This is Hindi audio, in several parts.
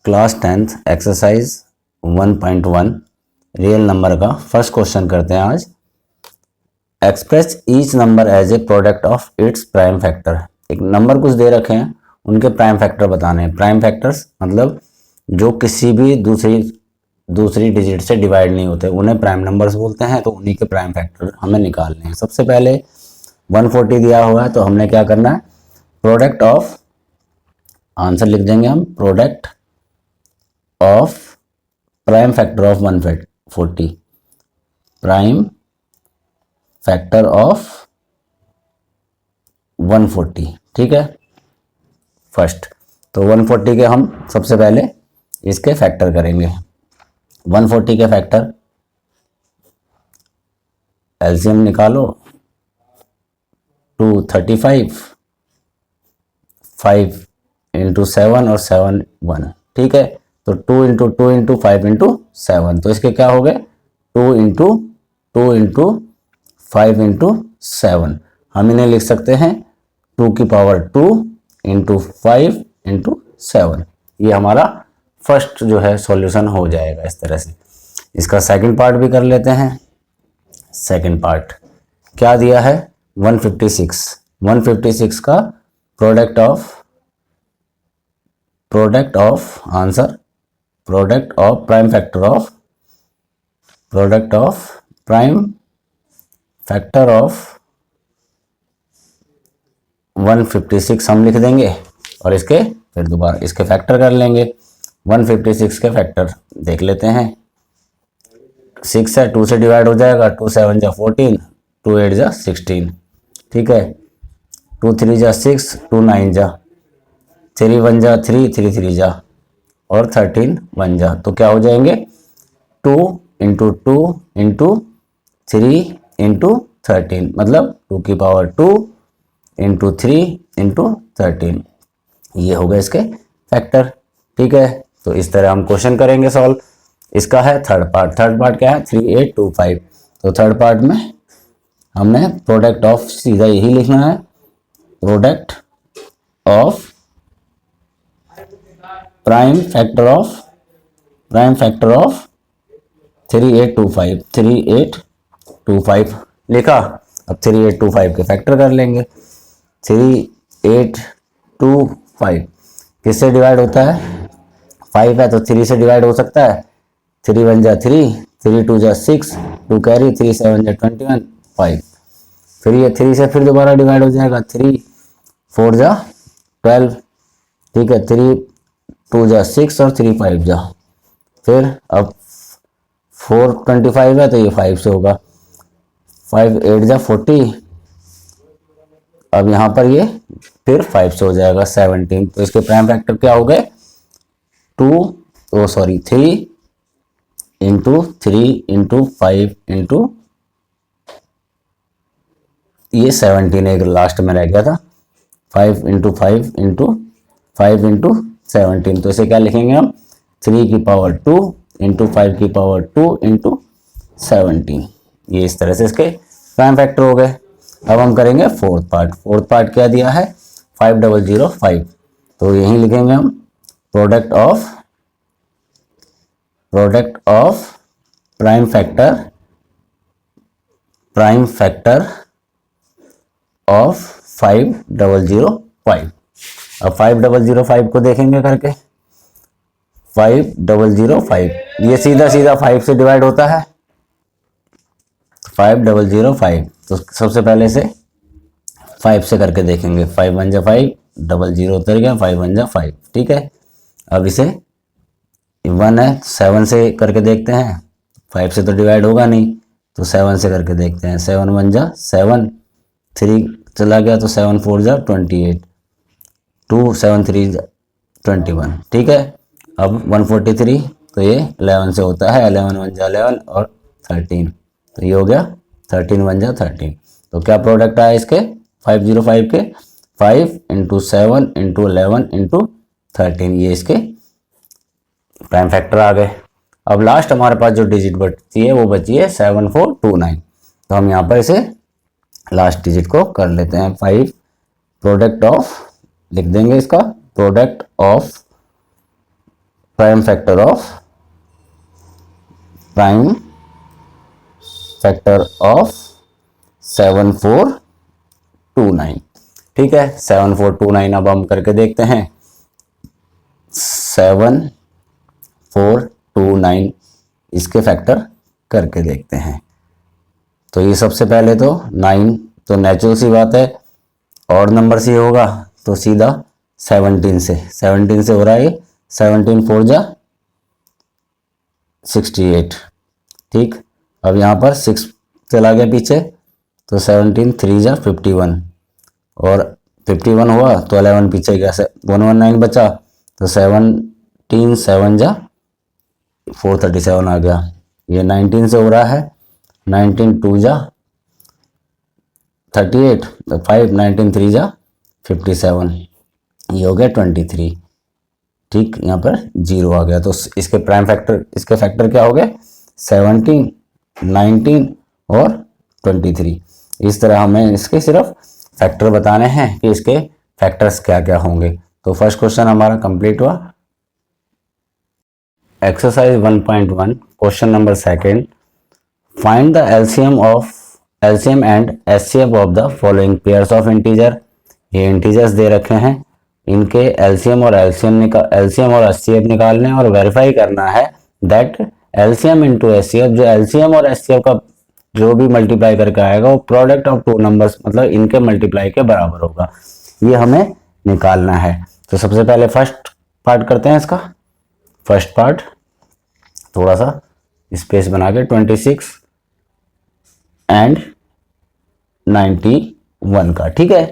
Class 10th exercise 1.1 real number का फर्स्ट क्वेश्चन करते हैं आज। Express each number as a product of its prime factor. एक नंबर कुछ दे रखे हैं, उनके प्राइम फैक्टर बताने हैं। प्राइम फैक्टर्स मतलब जो किसी भी दूसरी डिजिट से डिवाइड नहीं होते, उन्हें प्राइम नंबर्स बोलते हैं। तो उन्हीं के प्राइम फैक्टर हमें निकालने हैं। सबसे पहले 140 दिया हुआ है, तो हमने क्या करना है, प्रोडक्ट ऑफ, आंसर लिख देंगे हम, product of prime factor of 140, prime factor of 140। ठीक है, फर्स्ट तो 140 के हम सबसे पहले इसके फैक्टर करेंगे। 140 के फैक्टर एलसीएम निकालो, 235, 5 इंटू 7 और 7 1। ठीक है, तो 2 इंटू 2 इंटू 5 इंटू 7, तो इसके क्या हो गए, 2 इंटू 2 इंटू 5 इंटू 7। हम इन्हें लिख सकते हैं 2 की पावर 2 इंटू 5 इंटू 7। ये हमारा फर्स्ट जो है सॉल्यूशन हो जाएगा इस तरह से। इसका सेकंड पार्ट भी कर लेते हैं। सेकंड पार्ट क्या दिया है, 156। 156 का product of answer, product of prime factor of, product of prime factor of 156 हम लिख देंगे और इसके फिर दोबारा इसके फैक्टर कर लेंगे। 156 के फैक्टर देख लेते हैं। 6 है, 2 से डिवाइड हो जाएगा, 2 7 जा 14, 2 8 जा 16। ठीक है, 2 3 जा 6, 2 9 जा 3 1 जा 3, 3 3 जा और 13 1 जा। तो क्या हो जाएंगे, 2 इंटू 2 इंटू 3 इंटू 13, मतलब 2 की पावर 2 इंटू 3 इंटू 13। ये हो गए इसके फैक्टर। ठीक है, तो इस तरह हम क्वेश्चन करेंगे सॉल्व। इसका है थर्ड पार्ट। थर्ड पार्ट क्या है, 3825। तो थर्ड पार्ट में हमने प्रोडक्ट ऑफ सीधा यही लिखना है, product of prime factor of 3825 लिखा। अब 3825 के फैक्टर कर लेंगे। 3825 किससे डिवाइड होता है, 5 है तो 3 से डिवाइड हो सकता है। 3 1 जा 3, 3 2 जा 6, 2 कैरी, 3 7 जा 21, 5। फिर ये 3 से फिर दोबारा डिवाइड हो जाएगा, 3 4 जा 12। ठीक है, 3 2 जा 6 और 3 5 जा। फिर अब 4 25 है तो ये 5 से होगा, 5 8 जा 40। अब यहाँ पर ये फिर 5 से हो जाएगा 17। तो इसके प्राइम फैक्टर क्या हो गए, 3 इंटू 3 इंटू 5 इंटू ये 17 एक लास्ट में रह गया था, 5 इंटू 5 इंटू 5 इंटू 17। तो इसे क्या लिखेंगे हम, 3 की पावर 2 इंटू 5 की पावर 2 इंटू 17। ये इस तरह से इसके प्राइम फैक्टर हो गए। अब हम करेंगे फोर्थ पार्ट। फोर्थ पार्ट क्या दिया है, 5005। तो यही लिखेंगे हम, product of prime factor of 5005। अब 5005 को देखेंगे करके। 5005 ये सीधा 5 से डिवाइड होता है, 5005। तो सबसे पहले से 5 से करके देखेंगे। 5 1 जा 5, 00 उतर गया, 5 1 जा 5। ठीक है, अब इसे 1 है 7 से करके देखते हैं। 5 से तो डिवाइड होगा नहीं, तो 7 से करके देखते हैं। 7 1 जा 7, 3 चला गया तो 7 4 जा 28, 2 7 3 जा 21। ठीक है, अब 143 तो ये 11 से होता है, 11 1 जा 11 और 13, तो ये हो गया 13 1 जा 13। तो क्या प्रोडक्ट आया इसके 505 के, 5 इंटू 7 इंटू 11 इंटू 13। ये इसके प्राइम फैक्टर आ गए। अब लास्ट हमारे पास जो डिजिट बचती है वो बची है 7429। तो हम यहाँ पर इसे लास्ट डिजिट को कर लेते हैं। 5 प्रोडक्ट ऑफ लिख देंगे, इसका product of prime factor of 7429। ठीक है, 7429 अब हम करके देखते हैं। 7429 इसके फैक्टर करके देखते हैं। तो ये सबसे पहले तो 9, तो नेचुरल सी बात है और नंबर से होगा, तो सीधा 17 से हो रहा है। 17 4 जा 68। ठीक, अब यहाँ पर 6 चला गया पीछे, तो 17 3 जा 51 और 51 हुआ तो 11 पीछे गया, 119 बचा, तो 17 7 जा 437 आ गया। ये 19 से हो रहा है, 19 2 जा 38, 5 19 3 जा 57, ये हो गया 23। ठीक, यहाँ पर 0 आ गया, तो इसके प्राइम फैक्टर, इसके फैक्टर क्या हो गए? 17 19 और 23। इस तरह हमें इसके सिर्फ फैक्टर बताने हैं कि इसके फैक्टर्स क्या क्या होंगे। तो फर्स्ट क्वेश्चन हमारा कंप्लीट हुआ। Exercise 1.1 question number second, find the LCM and HCF of the following pairs of integer. ये इंटीजर्स दे रखे हैं, इनके एलसीएम और एचसीएफ निकालने और वेरीफाई करना है दैट एलसीएम इंटू एचसीएफ, जो एलसीएम और एचसीएफ का जो भी मल्टीप्लाई करके आएगा वो प्रोडक्ट ऑफ टू नंबर्स मतलब इनके मल्टीप्लाई के बराबर होगा। ये हमें निकालना है। तो सबसे पहले फर्स्ट पार्ट करते हैं इसका। फर्स्ट पार्ट थोड़ा सा स्पेस बना के 26 एंड 91 का। ठीक है,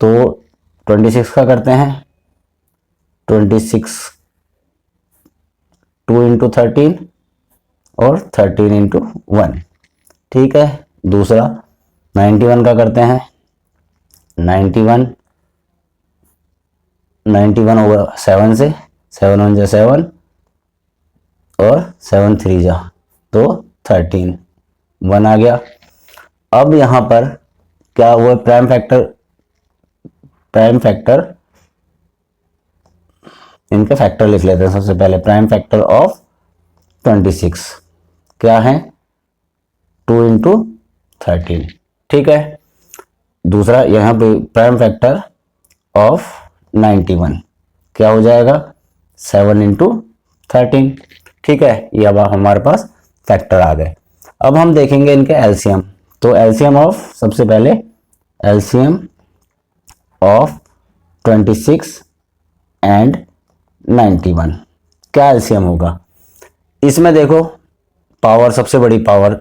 तो 26 का करते हैं। 26 2 इंटू 13 और 13 इंटू 1। ठीक है, दूसरा 91 का करते हैं। 91 होगा 7 से, 7 1 जा 7 और 7 3 जा तो 13, 1 आ गया। अब यहां पर क्या हुआ? प्राइम फैक्टर इनके फैक्टर लिख लेते हैं। सबसे पहले प्राइम फैक्टर ऑफ 26 क्या है? 2 इंटू 13। ठीक है, दूसरा यहां पे प्राइम फैक्टर ऑफ 91 क्या हो जाएगा? 7 इंटू 13। ठीक है, ये अब हमारे पास फैक्टर आ गए। अब हम देखेंगे इनके एलसीएम। तो एलसीएम ऑफ, सबसे पहले एलसीएम ऑफ 26 एंड 91 क्या एलसीएम होगा? इसमें देखो पावर, सबसे बड़ी पावर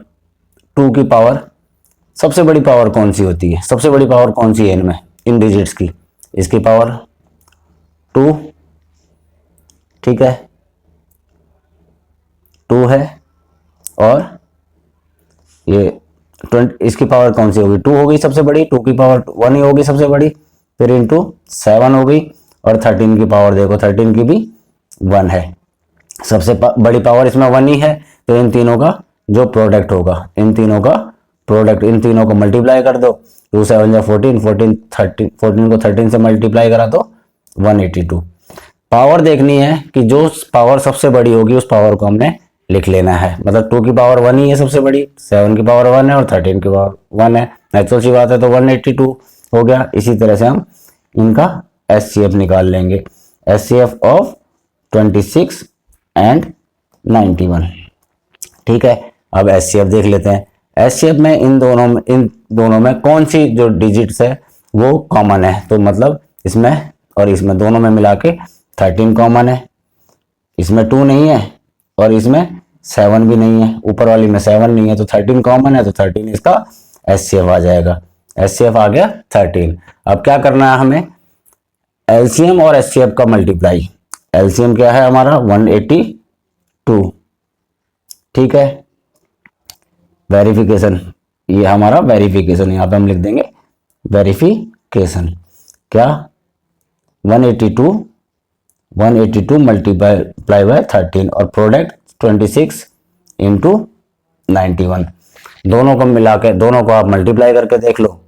2 की पावर, सबसे बड़ी पावर कौन सी होती है? सबसे बड़ी पावर कौन सी है इनमें, इन डिजिट्स की? इसकी पावर 2। ठीक है, 2 है और ये 20, इसकी पावर कौन सी होगी? 2 होगी सबसे बड़ी, 2 की पावर 1 ही होगी सबसे बड़ी, फिर इंटू 7 होगी और 13 की पावर देखो, 13 की भी 1 है। सबसे बड़ी पावर इसमें 1 ही है, तो इन तीनों का जो प्रोडक्ट होगा, इन तीनों को मल्टीप्लाई कर दो। 2 7 जा 14, 14 को 13 से मल्टीप्लाई करा तो 182। पावर देखनी है कि जो पावर सबसे बड़ी होगी उस पावर को हमने लिख लेना है। मतलब 2 की पावर 1 ही है सबसे बड़ी, 7 की पावर 1 है और 13 की पावर 1 है, नेचुरल सी बात है, तो 182 हो गया। इसी तरह से हम इनका एचसीएफ निकाल लेंगे। HCF of 26 and 91। ठीक है, अब एचसीएफ देख लेते हैं। एचसीएफ में इन दोनों में कौन सी जो डिजिट्स है वो कॉमन है? तो मतलब इसमें और इसमें दोनों में मिला के 13 कॉमन है। इसमें 2 नहीं है और इसमें 7 भी नहीं है, ऊपर वाली में 7 नहीं है, तो 13 कॉमन है, तो 13 इसका एचसीएफ आ जाएगा। एचसीएफ आ गया 13। अब क्या करना है हमें? एलसीएम और एचसीएफ का मल्टीप्लाई। एलसीएम क्या है हमारा? 182। ठीक है, वेरिफिकेशन, ये हमारा वेरिफिकेशन, यहां पे हम लिख देंगे वेरिफिकेशन। क्या? 182 मल्टीप्लाई बाय 13 और प्रोडक्ट 26 इंटू 91। दोनों को मिला के, दोनों को आप मल्टीप्लाई करके देख लो,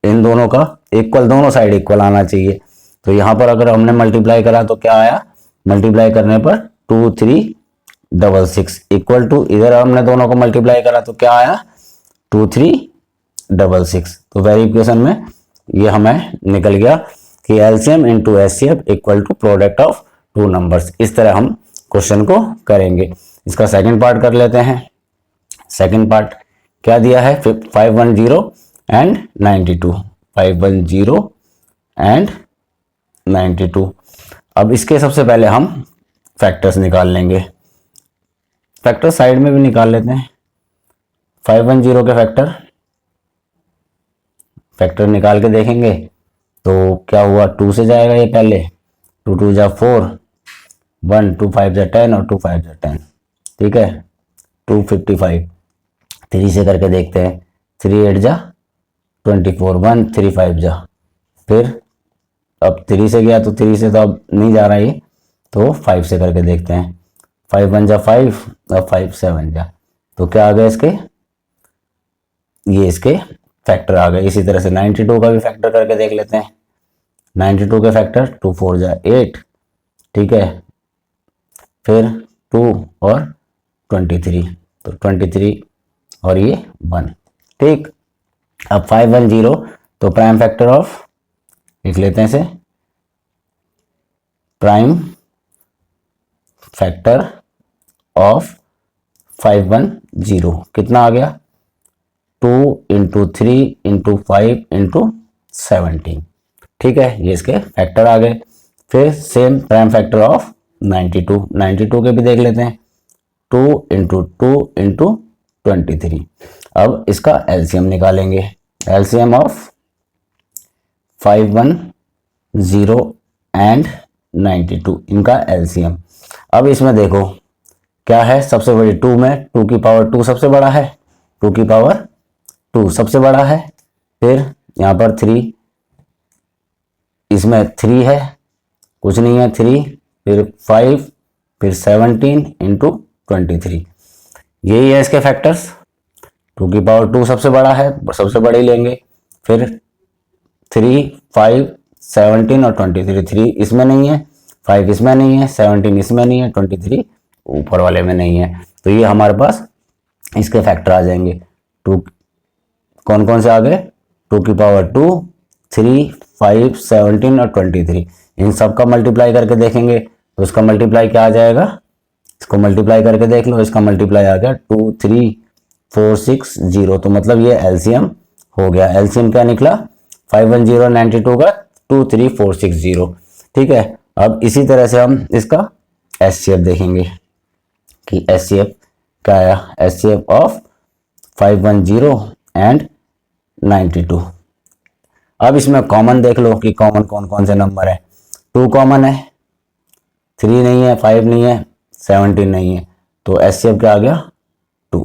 इन दोनों का इक्वल, दोनों साइड इक्वल आना चाहिए। तो यहां पर अगर हमने मल्टीप्लाई करा तो क्या आया? मल्टीप्लाई करने पर 2366 इक्वल टू, इधर हमने दोनों को मल्टीप्लाई करा तो क्या आया 2366। तो वेरिफिकेशन में ये हमें निकल गया कि LCM into HCF equal to product of two numbers. इस तरह हम क्वेश्चन को करेंगे। इसका सेकंड पार्ट कर लेते हैं। सेकंड पार्ट क्या दिया है, 510 एंड 92, 510 एंड 92। अब इसके सबसे पहले हम फैक्टर्स निकाल लेंगे। फैक्टर साइड में भी निकाल लेते हैं। 510 के फैक्टर निकाल के देखेंगे तो क्या हुआ, 2 से जाएगा ये पहले, 2 2 जा 4, 1 2 5 जा 10 और 2 5 जा 10, ठीक है 255। 3 से करके देखते हैं, 3 8 जा 24, 1 3 5 जा, फिर अब 3 से गया तो 3 से तो अब नहीं जा रहा ये, तो 5 से करके देखते हैं, 5 1 जा 5 और 5 7 जा, तो क्या आ गया इसके, ये इसके फैक्टर आ गए। इसी तरह से 92 का भी फैक्टर करके देख लेते हैं। 92 के फैक्टर 2 4 जा 8, ठीक है, फिर 2 और 23, तो 23 और ये 1, ठीक। अब 510 तो प्राइम फैक्टर ऑफ, लिख लेते हैं इसे, प्राइम फैक्टर ऑफ 510 कितना आ गया, 2 इंटू 3 इंटू 5 इंटू 17, ठीक है, ये इसके फैक्टर आ गए। फिर सेम प्राइम फैक्टर ऑफ 92, 92 के भी देख लेते हैं, 2 इंटू 2 इंटू 23। अब इसका एलसीएम निकालेंगे। एलसीएम ऑफ 510 एंड 92, इनका एलसीएम। अब इसमें देखो क्या है, सबसे बड़ी 2 में 2 की पावर 2 सबसे बड़ा है, 2 की पावर 2 सबसे बड़ा है। फिर यहाँ पर 3, इसमें 3 है, कुछ नहीं है 3, फिर 5, फिर 17 इंटू 23, यही है इसके फैक्टर्स। 2 की पावर 2 सबसे बड़ा है, सबसे बड़े लेंगे। फिर 3 5 17 और 23, 3 इसमें नहीं है, 5 इसमें नहीं है, 17 इसमें नहीं है, 23 ऊपर वाले में नहीं है, तो ये हमारे पास इसके फैक्टर आ जाएंगे। 2 कौन कौन से आ गए, 2 की पावर 2, 3 5 17 और 23, इन सब का मल्टीप्लाई करके देखेंगे तो इसका मल्टीप्लाई क्या आ जाएगा, इसको मल्टीप्लाई करके देख लो, इसका मल्टीप्लाई आ गया 23460, तो मतलब ये एलसीएम हो गया। एलसीएम क्या निकला, 510 92 का 23460, ठीक है। अब इसी तरह से हम इसका एचसीएफ देखेंगे कि एचसीएफ क्या आया, एचसीएफ ऑफ 510 एंड 92। अब इसमें कॉमन देख लो कि कॉमन कौन कौन से नंबर है। 2 कॉमन है, 3 नहीं है, 5 नहीं है, 17 नहीं है, तो एचसीएफ क्या आ गया 2,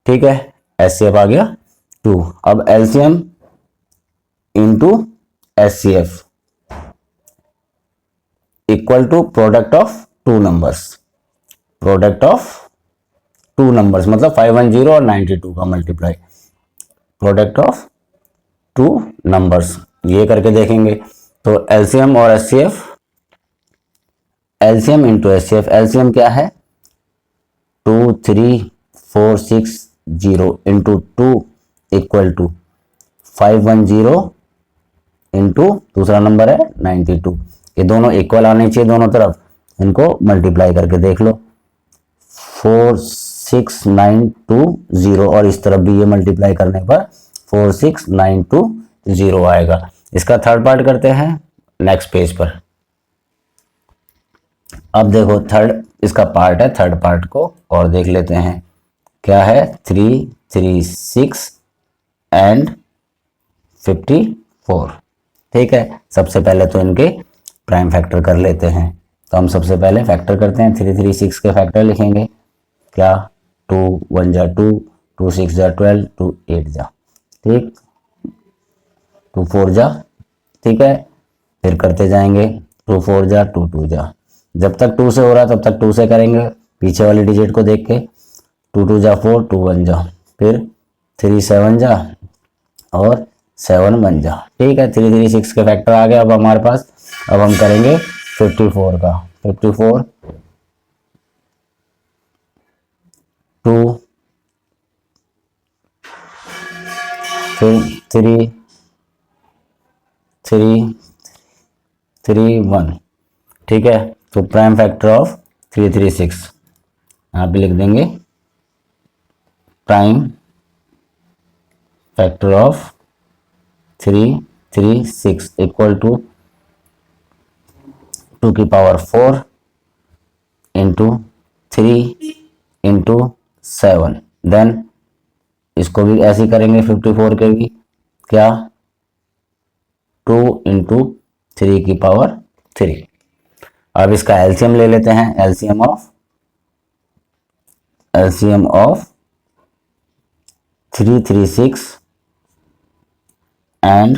ठीक है, एचसीएफ आ गया 2। अब LCM into HCF equal to product of 2 numbers, product of 2 numbers मतलब 510 और 92 का मल्टीप्लाई, प्रोडक्ट ऑफ 2 नंबर्स, ये करके देखेंगे। तो एलसीएम और HCF, LCM into HCF, LCM क्या है 23460 इंटू 2 इक्वल टू 510 इंटू दूसरा नंबर है 92, ये दोनों इक्वल आने चाहिए दोनों तरफ, इनको मल्टीप्लाई करके देख लो 46920, और इस तरफ भी ये मल्टीप्लाई करने पर 46920 आएगा। इसका थर्ड पार्ट करते हैं नेक्स्ट पेज पर। अब देखो थर्ड इसका पार्ट है, थर्ड पार्ट को और देख लेते हैं क्या है, 336 एंड 54, ठीक है। सबसे पहले तो इनके प्राइम फैक्टर कर लेते हैं, तो हम सबसे पहले फैक्टर करते हैं। 336 के फैक्टर लिखेंगे क्या, 2 1 जा 2, 2 6 जा 12, 2 8 जा, ठीक, 2 4 जा, ठीक है, फिर करते जाएंगे 2 4 जा 2 2 जा, जब तक 2 से हो रहा तब तक 2 से करेंगे पीछे वाली डिजिट को देख के, 2 2 जा 4, 2 1 जा, फिर 3 7 जा और 7 1 जा, ठीक है। 336 के फैक्टर आ गए अब हमारे पास। अब हम करेंगे 54 का, 54 2 फिर 3 3 3 1, ठीक है। तो प्राइम फैक्टर ऑफ 336 यहाँ पे लिख देंगे, prime factor of 336 equal to 2 की पावर 4 इंटू 3 इंटू 7। देन इसको भी ऐसे ही करेंगे 54 के भी, क्या 2 इंटू 3 की पावर 3। अब इसका एलसीएम ले लेते हैं, एलसीएम ऑफ 336 एंड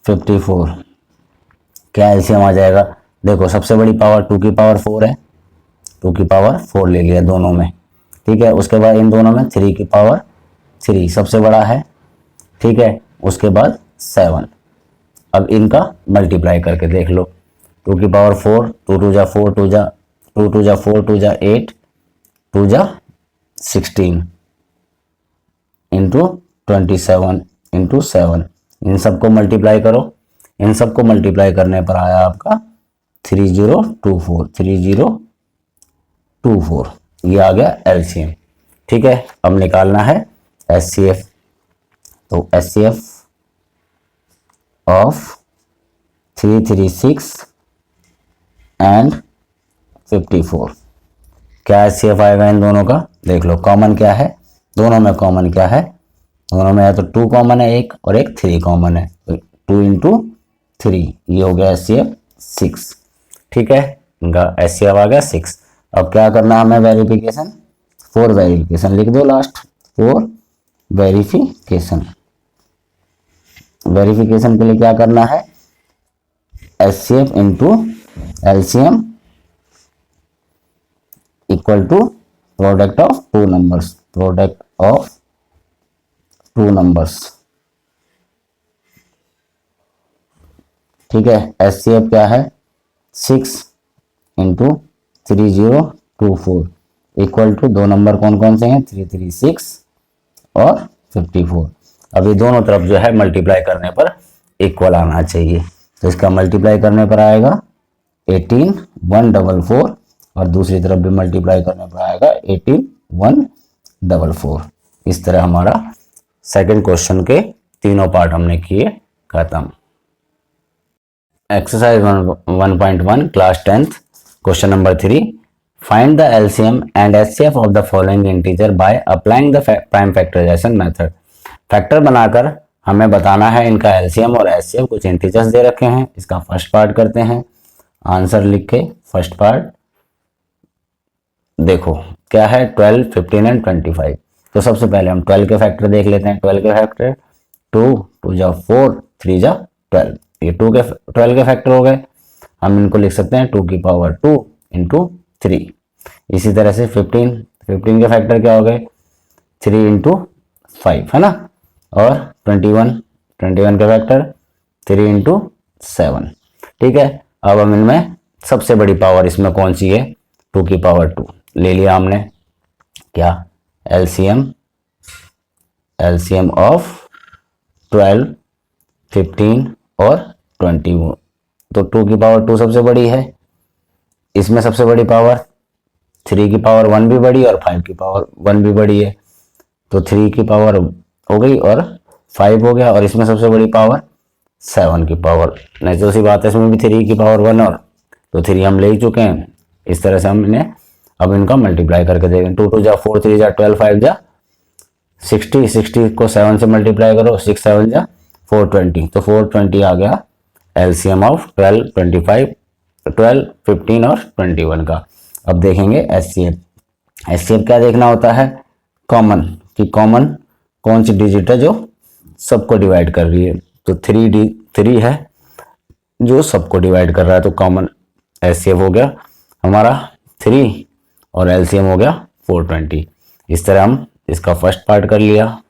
54, क्या एलसीएम आ जाएगा। देखो सबसे बड़ी पावर 2 की पावर 4 है, 2 की पावर 4 ले लिया दोनों में, ठीक है। उसके बाद इन दोनों में 3 की पावर 3 सबसे बड़ा है, ठीक है। उसके बाद 7। अब इनका मल्टीप्लाई करके देख लो, 2 की पावर 4, 2 2 जा 4, 2 जा 2 2 जा 4, 2 जा 8, 2 जा 16 इंटू 27 इंटू 7। इन सबको मल्टीप्लाई करो, इन सबको मल्टीप्लाई करने पर आया आपका 3024, ये आ गया एलसीएम, ठीक है। अब निकालना है एचसीएफ, तो एचसीएफ ऑफ 336 एंड 54, क्या एचसीएफ आएगा इन दोनों का, देख लो। कॉमन क्या है दोनों में, कॉमन क्या है दोनों में, है तो 2 कॉमन है एक, और एक 3 कॉमन है, तो 2 इंटू 3, ये हो गया एचसीएफ 6, ठीक है। इनका एचसीएफ आ गया 6। अब क्या करना है हमें, वेरिफिकेशन, 4 वेरिफिकेशन लिख दो लास्ट, 4 वेरिफिकेशन। वेरिफिकेशन के लिए क्या करना है, HCF into LCM equal to product of 2 numbers, product of 2 numbers, ठीक है। एचसीएफ क्या है 6 इंटू 3024 इक्वल टू 2 नंबर कौन कौन से हैं, 336 और 54। अभी दोनों तरफ जो है मल्टीप्लाई करने पर इक्वल आना चाहिए, तो इसका मल्टीप्लाई करने पर आएगा 18144, और दूसरी तरफ भी मल्टीप्लाई करने पर आएगा 18144। इस तरह हमारा सेकंड क्वेश्चन के तीनों पार्ट हमने किए खत्म। Exercise 1.1 class 10th question number 3, find the LCM and HCF of the following integer by applying the prime factorization method. Factor बनाकर हमें बताना है इनका एलसीएम और एचसीएफ, कुछ इंटीजर्स दे रखे हैं। इसका फर्स्ट पार्ट करते हैं, आंसर लिख के फर्स्ट पार्ट देखो क्या है, 12, 15 एंड 25। तो सबसे पहले हम 12 के फैक्टर देख लेते हैं। 12 के फैक्टर 2 2 जा 4, 3 जा 12, ये 12 के फैक्टर हो गए। हम इनको लिख सकते हैं 2 की पावर 2 इंटू 3। इसी तरह से 15 के फैक्टर क्या हो गए, 3 इंटू 5, है ना। और 21 के फैक्टर 3 इंटू 7, ठीक है। अब हम इनमें सबसे बड़ी पावर इसमें कौन सी है, 2 की पावर 2 ले लिया हमने। क्या एलसीएम ऑफ 12, 15 और 21, तो 2 की पावर 2 सबसे बड़ी है। इसमें सबसे बड़ी पावर 3 की पावर 1 भी बड़ी और 5 की पावर 1 भी बड़ी है, तो 3 की पावर हो गई और 5 हो गया। और इसमें सबसे बड़ी पावर 7 की पावर, नहीं तो उसी बात है, इसमें भी 3 की पावर 1 और तो 3 हम ले ही चुके हैं। इस तरह से हम इन्हें अब इनका मल्टीप्लाई करके देखें, 2 2 जा 4, 3 जा 12, 5 जा 60, 60 को 7 से मल्टीप्लाई करो, 6 7 जा 420, तो 420 आ गया एलसीएम ऑफ 12, 25, 12, 15 और 21 का। अब देखेंगे एचसीएफ। एचसीएफ क्या देखना होता है, कॉमन, कि कॉमन कौन सी डिजिट है जो सबको डिवाइड कर रही है, तो 3 है जो सबको डिवाइड कर रहा है, तो कॉमन एचसीएफ हो गया हमारा 3 और एलसीएम हो गया 420। इस तरह हम इसका फर्स्ट पार्ट कर लिया।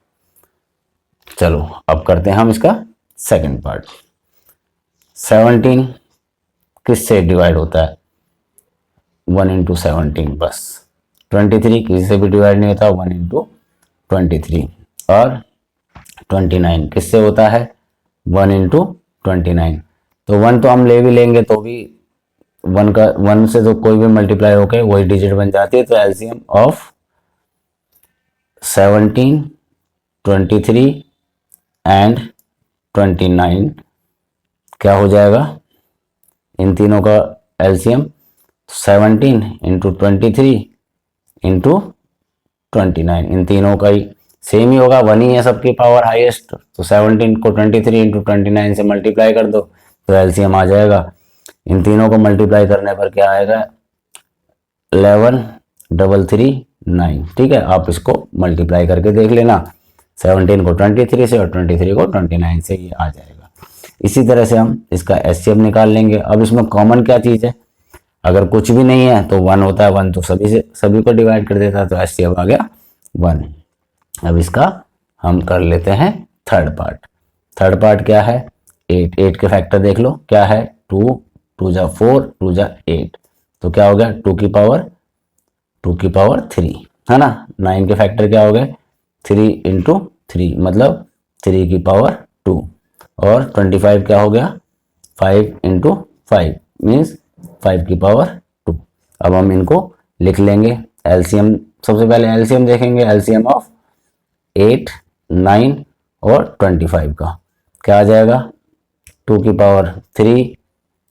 चलो अब करते हैं हम इसका सेकंड पार्ट। 17 किससे डिवाइड होता है, 1 इंटू 17 बस, 23 किसी से भी डिवाइड नहीं होता, 1 इंटू 23। और 29 किससे होता है, 1 इंटू 29। तो 1 तो हम ले भी लेंगे तो भी 1 से तो कोई भी मल्टीप्लाई होकर वही डिजिट बन जाती है। तो एलसीएम ऑफ 17, 23 एंड 29 क्या हो जाएगा, इन तीनों का एलसीएम 17 इंटू 23 इंटू 29, इन तीनों का ही सेम ही होगा, 1 ही है सबकी पावर हाईएस्ट। तो 17 को 23 इंटू 29 से मल्टीप्लाई कर दो तो एलसीएम आ जाएगा। इन तीनों को मल्टीप्लाई करने पर क्या आएगा, 11,339। ठीक है, आप इसको मल्टीप्लाई करके देख लेना, 17 को 23 से और 23 को 29 से, ये आ जाएगा। इसी तरह से हम इसका एचसीएफ निकाल लेंगे। अब इसमें कॉमन क्या चीज़ है, अगर कुछ भी नहीं है तो 1 होता है, 1 तो सभी को डिवाइड कर देता है, तो एचसीएफ आ गया 1। अब इसका हम कर लेते हैं थर्ड पार्ट। थर्ड पार्ट क्या है, 8 के फैक्टर देख लो क्या है, 2 2 जा 4 2 जा 8, तो क्या हो गया 2 की पावर 3 है ना। 9 के फैक्टर क्या हो गए, 3 इंटू 3 मतलब 3 की पावर 2। और 25 क्या हो गया, 5 इंटू 5 मीन्स 5 की पावर 2। अब हम इनको लिख लेंगे, एलसीएम सबसे पहले एलसीएम देखेंगे, एलसीएम ऑफ 8, 9 और 25 का क्या आ जाएगा, 2 की पावर 3,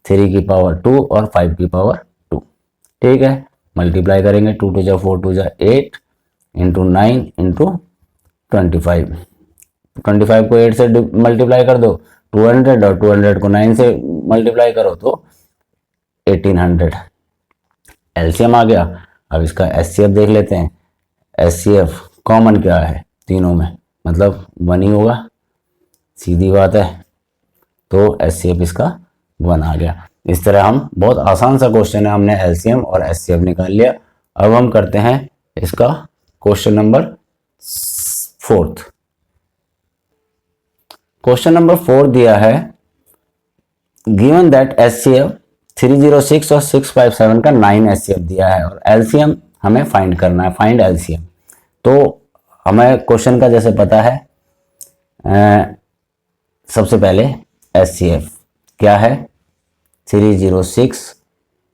3 की पावर 2 और 5 की पावर 2। ठीक है, मल्टीप्लाई करेंगे, 2 2 जा 4 2 जा 8 इंटू 9 इंटू 25। 25 को 8 से मल्टीप्लाई कर दो 200 और 200 को 9 से मल्टीप्लाई करो तो 1800 एलसीएम आ गया। अब इसका एचसीएफ देख लेते हैं। एचसीएफ कॉमन क्या है तीनों में, मतलब 1 ही होगा, सीधी बात है। तो एचसीएफ इसका 1 आ गया। इस तरह हम, बहुत आसान सा क्वेश्चन है, हमने एलसीएम और एचसीएफ निकाल लिया। अब हम करते हैं इसका क्वेश्चन नंबर 4। क्वेश्चन नंबर 4 दिया है, गिवन दैट एचसीएफ 306 और 657 का 9 एचसीएफ दिया है और एलसीएम हमें फाइंड करना है, फाइंड एलसीएम। तो हमें क्वेश्चन का जैसे पता है, सबसे पहले एचसीएफ क्या है, 306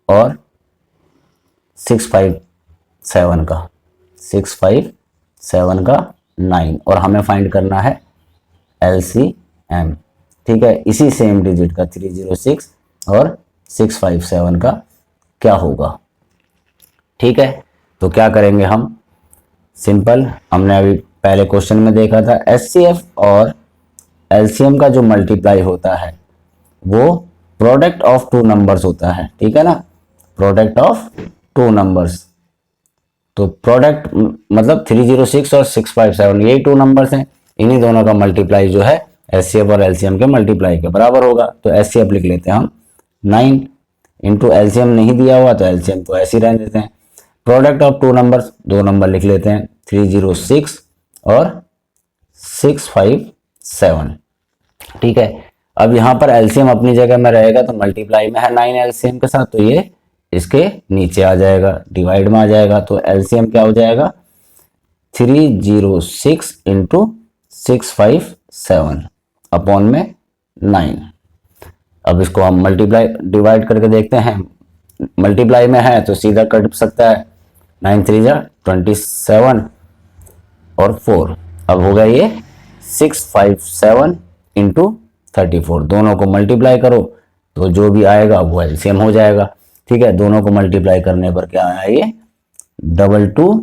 और 657 का 9 और हमें फाइंड करना है एलसीएम। ठीक है, इसी सेम डिजिट का 306 और 657 का क्या होगा। ठीक है, तो क्या करेंगे हम, सिंपल, हमने अभी पहले क्वेश्चन में देखा था, एचसीएफ और एलसीएम का जो मल्टीप्लाई होता है वो प्रोडक्ट ऑफ 2 नंबर्स होता है। ठीक है ना, प्रोडक्ट ऑफ 2 नंबर्स। तो प्रोडक्ट मतलब 306 और 657 यही 2 नंबर्स हैं, इन्हीं दोनों का मल्टीप्लाई जो है एचसीएफ और एलसीएम के मल्टीप्लाई के बराबर होगा। तो एचसीएफ लिख लेते हैं हम 9 इंटू एलसीएम नहीं दिया हुआ तो एलसीएम तो ऐसे ही रहने देते हैं। प्रोडक्ट ऑफ 2 नंबर्स, 2 नंबर लिख लेते हैं, 306 और 657। ठीक है, अब यहाँ पर एलसीएम अपनी जगह में रहेगा तो मल्टीप्लाई में है 9 एलसीएम के साथ, तो ये इसके नीचे आ जाएगा, डिवाइड में आ जाएगा। तो एलसीएम क्या हो जाएगा, 306 इंटू 657 अपॉन में 9। अब इसको हम मल्टीप्लाई डिवाइड करके देखते हैं, मल्टीप्लाई में है तो सीधा कट सकता है, 9 3 जा 27 और 4। अब होगा ये 657 इंटू 34, दोनों को मल्टीप्लाई करो तो जो भी आएगा वो एलसीएम हो जाएगा। ठीक है, दोनों को मल्टीप्लाई करने पर क्या आया, ये 22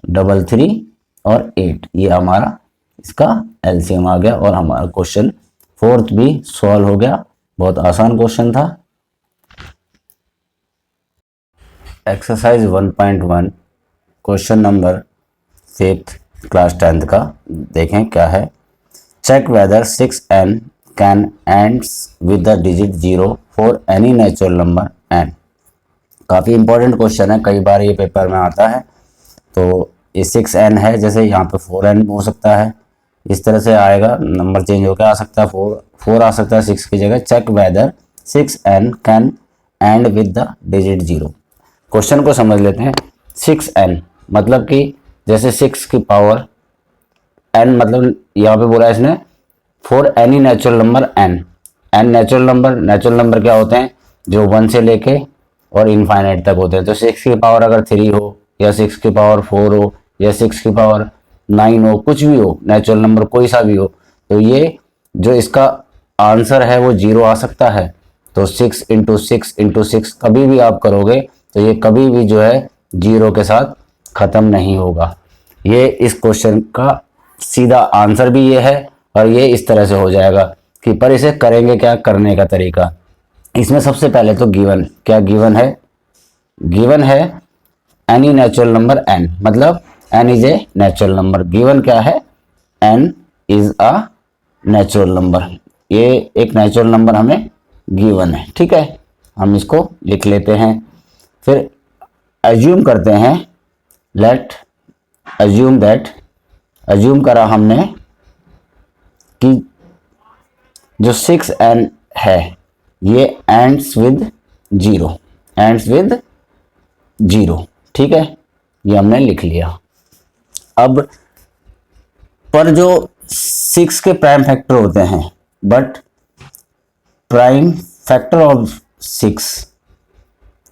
33 और 8, ये हमारा इसका एलसीएम आ गया और हमारा क्वेश्चन 4 भी सॉल्व हो गया। बहुत आसान क्वेश्चन था। Exercise 1.1 question number 5th class 10th का देखें क्या है। Check whether 6n can ends with the digit 0 for any natural number n। काफ़ी इंपॉर्टेंट क्वेश्चन है, कई बार ये पेपर में आता है। तो ये 6n है, जैसे यहाँ पे 4n हो सकता है, इस तरह से आएगा, नंबर चेंज होकर आ सकता है, 4 आ सकता है 6 की जगह। Check whether 6n can end with the digit 0। Question को समझ लेते हैं। 6n, मतलब कि जैसे 6 की पावर n, मतलब यहाँ पे बोला है इसने for any natural number n। n natural number क्या होते हैं, जो 1 से लेके और इनफाइनाइट तक होते हैं। तो 6 की पावर अगर 3 हो, या 6 की पावर 4 हो, या 6 की पावर 9 हो, कुछ भी हो, नेचुरल नंबर कोई सा भी हो, तो ये जो इसका आंसर है वो 0 आ सकता है। तो 6 इंटू 6 इंटू 6 कभी भी आप करोगे तो ये कभी भी जो है 0 के साथ खत्म नहीं होगा। ये इस क्वेश्चन का सीधा आंसर भी ये है, और ये इस तरह से हो जाएगा कि पर इसे करेंगे क्या, करने का तरीका। इसमें सबसे पहले तो गिवन, क्या गिवन है, गिवन है एनी नेचुरल नंबर n, मतलब n is a natural number. Given क्या है, n is a natural number. ये एक नेचुरल नंबर हमें गिवन है, ठीक है, हम इसको लिख लेते हैं। फिर एज्यूम करते हैं, लेट एज्यूम दैट, एज्यूम करा हमने कि जो 6n है ये एंड्स विद 0, एंड्स विद 0, ठीक है, ये हमने लिख लिया। अब पर जो 6 के प्राइम फैक्टर होते हैं, but prime factor of 6,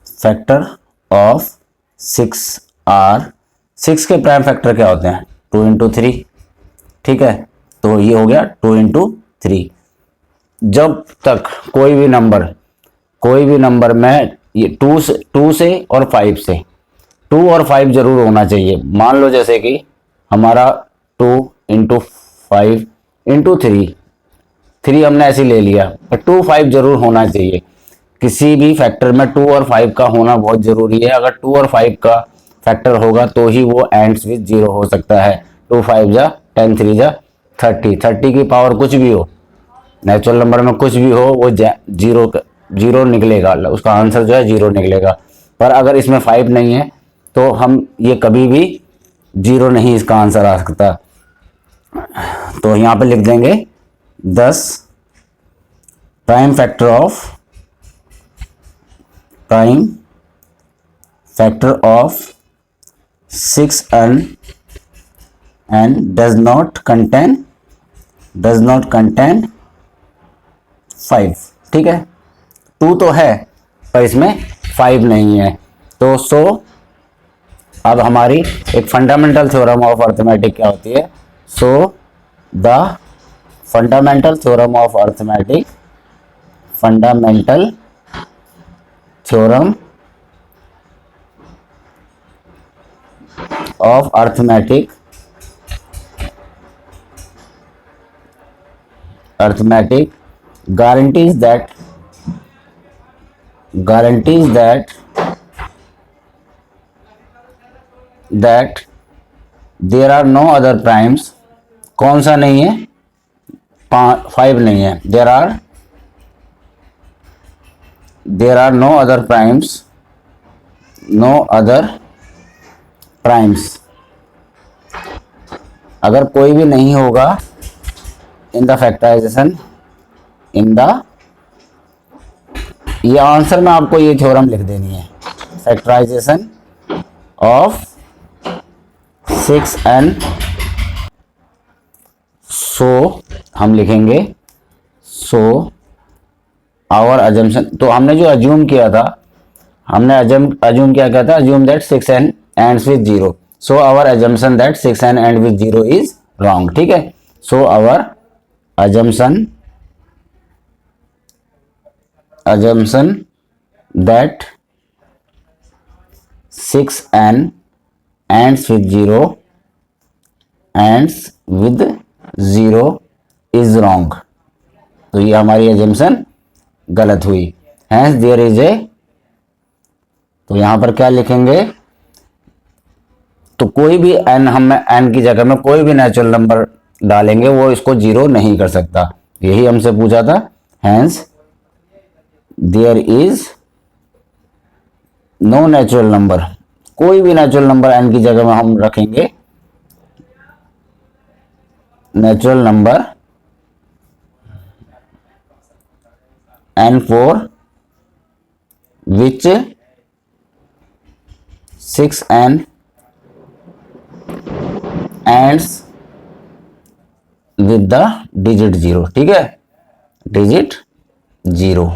factor of 6 are, 6 के प्राइम फैक्टर क्या होते हैं, 2 इंटू 3, ठीक है, तो ये हो गया 2 इंटू 3। जब तक कोई भी नंबर में ये 2 से और 5 से, 2 और 5 जरूर होना चाहिए। मान लो जैसे कि हमारा 2 इंटू 5 इंटू 3 हमने ऐसे ले लिया, पर 2 5 जरूर होना चाहिए। किसी भी फैक्टर में 2 और 5 का होना बहुत जरूरी है। अगर 2 और 5 का फैक्टर होगा तो ही वो एंड्स विद 0 हो सकता है। 2 5 जा 10, 3 जा 30 की पावर कुछ भी हो, नेचुरल नंबर में कुछ भी हो, वो जीरो निकलेगा, उसका आंसर जो है 0 निकलेगा। पर अगर इसमें 5 नहीं है तो हम ये कभी भी 0 नहीं इसका आंसर आ सकता। तो यहाँ पे लिख देंगे 10 prime factor of 6n and does not contain 5, ठीक है, 2 तो है पर इसमें 5 नहीं है। तो अब हमारी एक फंडामेंटल थ्योरम ऑफ अर्थमेटिक क्या होती है, the fundamental theorem of arithmetic, fundamental theorem of arithmetic guarantees that there are no other primes। कौन सा नहीं है, 5 नहीं है, there are no other primes, अगर कोई भी नहीं होगा इन द फैक्टराइजेशन, ये आंसर में आपको ये थ्योरम लिख देनी है, फैक्टराइजेशन ऑफ 6n। हम लिखेंगे आवर अजम्पशन। तो हमने जो अज्यूम किया था, हमने अज्यूम क्या था, assume that 6n ends with 0। So our assumption that 6n end with 0 is wrong, ठीक है। So our assumption that 6n ends with 0 is wrong। तो ये हमारी assumption गलत हुई। hence there is a, तो यहां पर क्या लिखेंगे, तो कोई भी n, हम n की जगह में कोई भी नेचुरल नंबर डालेंगे वो इसको 0 नहीं कर सकता, यही हमसे पूछा था। hence there is no natural number, कोई भी नेचुरल नंबर n की जगह में हम रखेंगे natural number n for which 6n ends with the digit 0, ठीक है, डिजिट 0।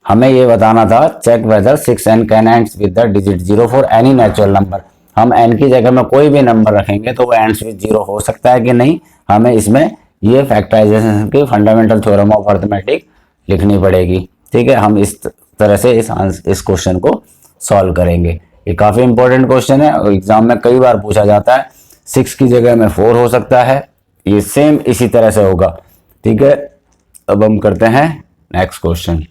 हमें ये बताना था check whether 6n can ends with the digit 0 for any natural number. हम n की जगह में कोई भी नंबर रखेंगे तो वो एंड्स विद 0 हो सकता है कि नहीं, हमें इसमें ये फैक्टराइजेशन की फंडामेंटल थ्योरम ऑफ अरिथमेटिक लिखनी पड़ेगी। ठीक है, हम इस तरह से इस क्वेश्चन को सॉल्व करेंगे। ये काफी इंपॉर्टेंट क्वेश्चन है और एग्जाम में कई बार पूछा जाता है। 6 की जगह में 4 हो सकता है, ये सेम इसी तरह से होगा। ठीक है, अब हम करते हैं next question.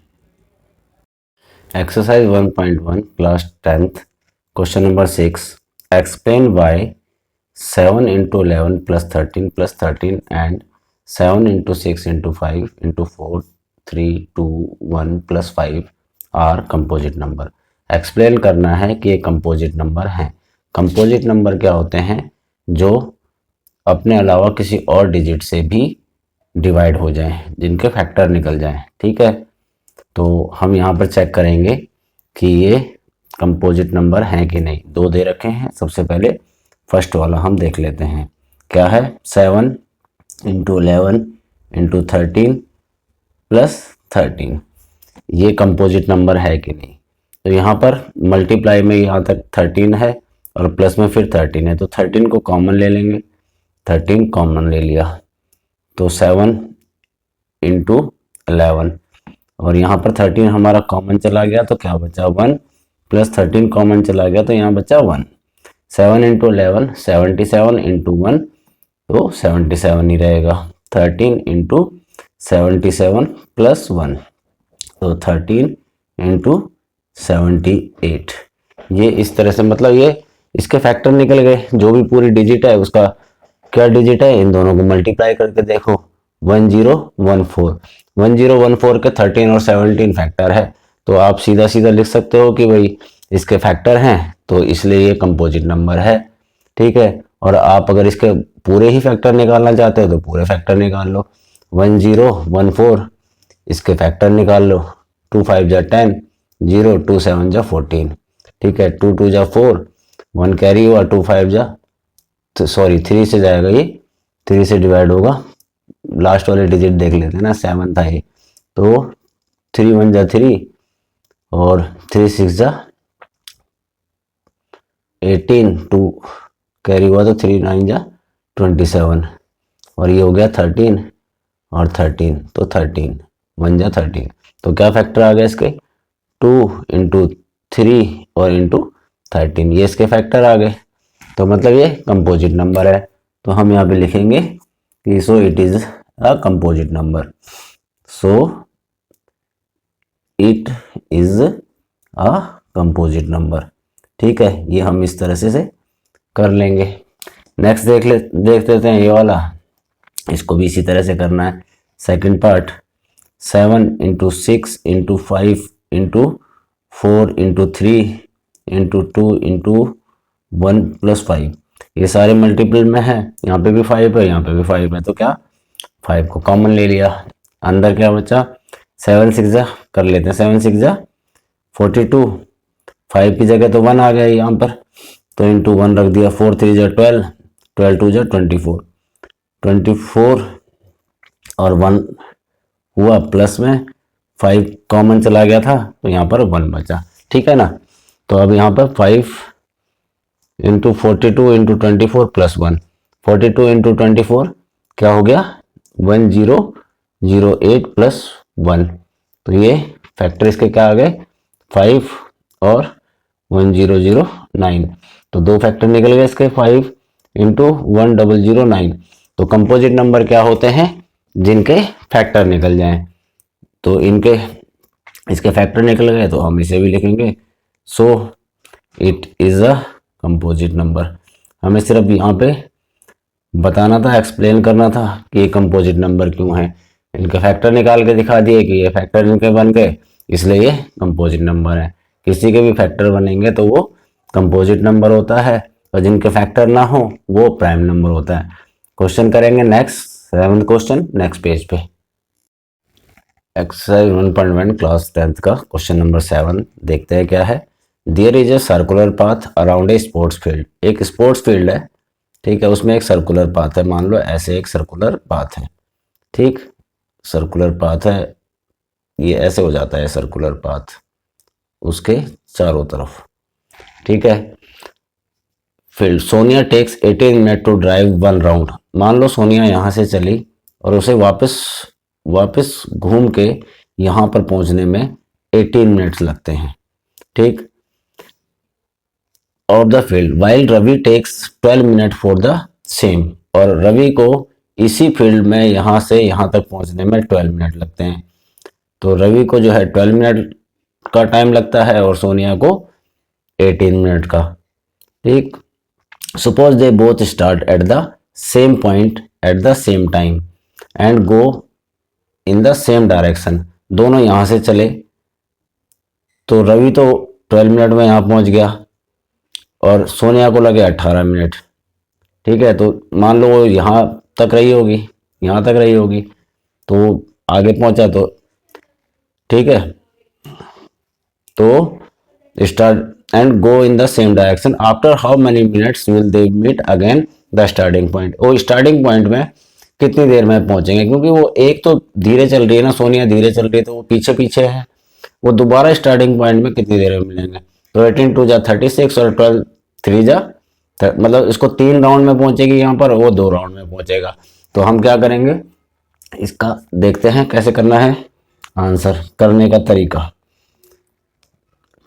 Exercise 1.1 class 10th question number 6, explain why 7 into 11 plus 13 plus 13 and 7 into 6 into 5 into 4 3 2 1 plus 5 are composite number. Explain करना है कि ये कंपोजिट नंबर हैं। कंपोजिट नंबर क्या होते हैं? जो अपने अलावा किसी और डिजिट से भी डिवाइड हो जाएं, जिनके फैक्टर निकल जाएं। ठीक है, तो हम यहाँ पर चेक करेंगे कि ये कंपोजिट नंबर हैं कि नहीं। दो दे रखे हैं, सबसे पहले फर्स्ट वाला हम देख लेते हैं क्या है। 7 into 11 into 13 प्लस 13, ये कंपोजिट नंबर है कि नहीं। तो यहाँ पर मल्टीप्लाई में यहाँ तक 13 है और प्लस में फिर 13 है, तो 13 को कॉमन ले लेंगे। 13 कॉमन ले लिया तो 7 into 11 और यहाँ पर 13 हमारा कॉमन चला गया तो क्या बचा 1, प्लस 13 कॉमन चला गया तो यहाँ बचा 1। 7 into 11 77 into 1 तो 77 ही रहेगा। 13 into 77 प्लस 1 तो 13 into 78। ये इस तरह से, मतलब ये इसके फैक्टर निकल गए। जो भी पूरी डिजिट है उसका क्या डिजिट है, इन दोनों को मल्टीप्लाई करके देखो। 1014 1014 के 13 और 17 फैक्टर है, तो आप सीधा सीधा लिख सकते हो कि भाई इसके फैक्टर हैं, तो इसलिए ये कंपोजिट नंबर है। ठीक है, और आप अगर इसके पूरे ही फैक्टर निकालना चाहते हो तो पूरे फैक्टर निकाल लो। 1014 इसके फैक्टर निकाल लो। 2 5 जा 10, 0 2 7 जा 14। ठीक है, 2 2 जा 4, 1 कैरी हुआ, 2 5 जा तो सॉरी 3 से जाएगा, ये 3 से डिवाइड होगा। लास्ट वाले डिजिट देख लेते हैं ना, 7 था ये, तो 3 1 जा 3 और 3 6 जा 18, 2 कैरी हुआ तो 3 9 जा 27 और ये हो गया 13 और 13 तो 13 1 जा 13। तो क्या फैक्टर आ गया इसके, 2 into 3 और into 13, ये इसके फैक्टर आ गए। तो मतलब ये कंपोजिट नंबर है। तो हम यहाँ पे लिखेंगे कि so it is a composite number. So it is a composite number. ठीक है, ये हम इस तरह से कर लेंगे। नेक्स्ट देख लेते हैं ये वाला। इसको भी इसी तरह से करना है। Second part, 7 into 6 into 5 into 4 into 3 into 2 into 1 plus 5, ये सारे मल्टीपल में है। यहाँ पे भी 5 है, यहाँ पे भी 5 है, तो क्या 5 को कॉमन ले लिया। अंदर क्या बचा, 7 6 जा कर लेते हैं। 7 6 जा 42, 5 की जगह तो 1 आ गया यहाँ पर, तो इंटू 1 रख दिया। 4 3 जा 12, 12 2 जा 24, 24 और 1 हुआ, प्लस में 5 कॉमन चला गया था तो यहाँ पर 1 बचा। ठीक है ना, तो अब यहाँ पर 5 इंटू 42 इंटू 24 प्लस 1, 42 इंटू 24 क्या हो गया 1008 प्लस 1, तो ये फैक्टर इसके क्या आ गए 5 और 1009, तो दो फैक्टर निकल गए इसके 5 इंटू 1009। तो कंपोजिट नंबर क्या होते हैं, जिनके फैक्टर निकल जाएं। तो इनके इसके फैक्टर निकल गए तो हम इसे भी लिखेंगे। So it is a composite number. हमें सिर्फ यहाँ पे बताना था, एक्सप्लेन करना था कि ये कंपोजिट नंबर क्यों है। इनके फैक्टर निकाल के दिखा दिए कि ये फैक्टर इनके बन गए, इसलिए ये कंपोजिट नंबर है। किसी के भी फैक्टर बनेंगे तो वो कंपोजिट नंबर होता है, और जिनके फैक्टर ना हो वो प्राइम नंबर होता है। क्वेश्चन करेंगे next, 7th question next page पे। एक्सरसाइज 1.1 क्लास 10th का क्वेश्चन नंबर 7 देखते हैं क्या है। There is a circular path around a sports field. एक स्पोर्ट्स फील्ड है, ठीक है, उसमें एक सर्कुलर पाथ है, मान लो ऐसे एक सर्कुलर पाथ है, ठीक, सर्कुलर पाथ है, ये ऐसे हो जाता है सर्कुलर पाथ उसके चारों तरफ, ठीक है। Field Sonia takes 18 minute to drive 1 round. मान लो सोनिया यहाँ से चली और उसे वापस वापस घूम के यहाँ पर पहुँचने में 18 मिनट्स लगते हैं, ठीक। Of the field while Ravi takes 12 minute for the same. और रवि को इसी फील्ड में यहाँ से यहाँ तक पहुँचने में 12 मिनट लगते हैं। तो रवि को जो है 12 मिनट का टाइम लगता है और सोनिया को 18 मिनट का, ठीक। Suppose they both start at the same point at the same time and go in the same direction. दोनों यहाँ से चले तो रवि तो 12 मिनट में यहाँ पहुँच गया और सोनिया को लगे 18 मिनट, ठीक है। तो मान लो वो यहाँ तक रही होगी, यहाँ तक रही होगी, तो आगे पहुँचा तो ठीक है। तो start and go in the same direction after how many minutes will they meet again the starting point. वो स्टार्टिंग पॉइंट में कितनी देर में पहुंचेंगे, क्योंकि वो एक तो धीरे चल रही है ना, सोनिया धीरे चल रही है तो वो पीछे पीछे है, वो दोबारा स्टार्टिंग पॉइंट में कितनी देर में मिलेंगे। तो 18 2 जा 36 और 12 3 जा मतलब इसको 3 राउंड में पहुंचेगी यहाँ पर, वो 2 राउंड में पहुंचेगा। तो हम क्या करेंगे, इसका देखते हैं कैसे करना है आंसर करने का तरीका।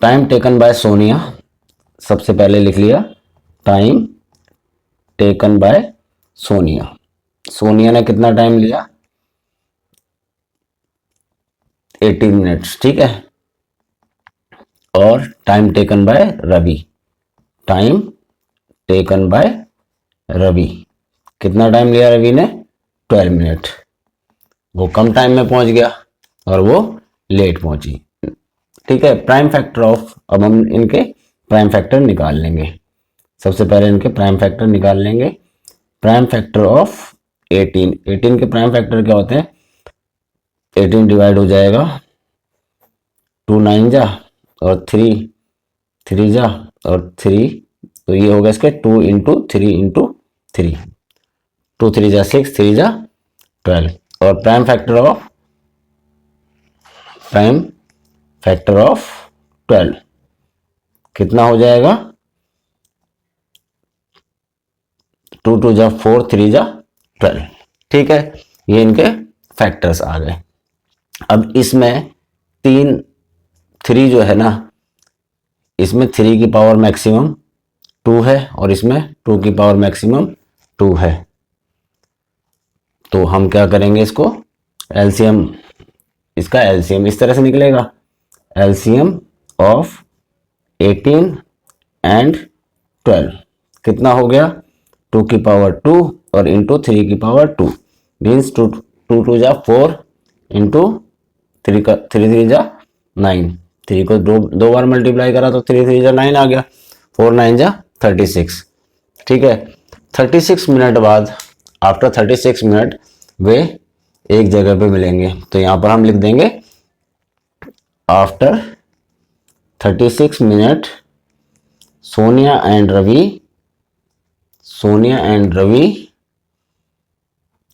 टाइम टेकन बाय सोनिया, सबसे पहले लिख लिया time taken by Sonia. Sonia ने कितना टाइम लिया, 18 मिनट्स, ठीक है। और time taken by Ravi, time taken by Ravi, कितना टाइम लिया रवि ने, 12 मिनट। वो कम टाइम में पहुंच गया और वो लेट पहुंची, ठीक है। प्राइम फैक्टर ऑफ, अब हम इनके प्राइम फैक्टर निकाल लेंगे। सबसे पहले इनके प्राइम फैक्टर निकाल लेंगे। प्राइम फैक्टर ऑफ 18 के प्राइम फैक्टर क्या होते हैं, 18 डिवाइड हो जाएगा 2 9 जा और 3 जा और 3, तो ये होगा इसके 2 इंटू 3 इंटू 3, 2 3 जा 6, 3 जा 12। और प्राइम फैक्टर ऑफ 12 कितना हो जाएगा, 2 2 जा 4, 3 जा 12, ठीक है। ये इनके फैक्टर्स आ गए। अब इसमें 3 जो है ना, इसमें 3 की पावर मैक्सिमम 2 है और इसमें 2 की पावर मैक्सिमम 2 है। तो हम क्या करेंगे, इसको एलसीएम, इसका एलसीएम इस तरह से निकलेगा, एलसीएम ऑफ 18 एंड 12 कितना हो गया, 2 की पावर 2 और इंटू 3 की पावर 2, मीन्स 2 2 जा 4 इंटू 3 3 जा 9, 3 को दो बार मल्टीप्लाई करा तो 3 3 जा 9 आ गया, 4 9 जा 36, ठीक है। 36 मिनट बाद, आफ्टर 36 मिनट वे एक जगह पे मिलेंगे। तो यहां पर हम लिख देंगे after 36 minute Sonia and Ravi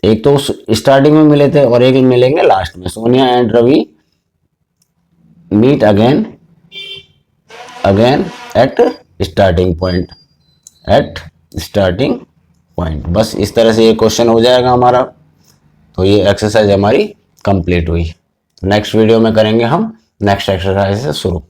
एक तो स्टार्टिंग में मिले थे और एक मिलेंगे लास्ट में। Sonia and Ravi meet again at starting point. बस इस तरह से ये क्वेश्चन हो जाएगा हमारा। तो ये एक्सरसाइज हमारी कंप्लीट हुई। नेक्स्ट वीडियो में करेंगे हम नेक्स्ट एक्सरसाइज से शुरू।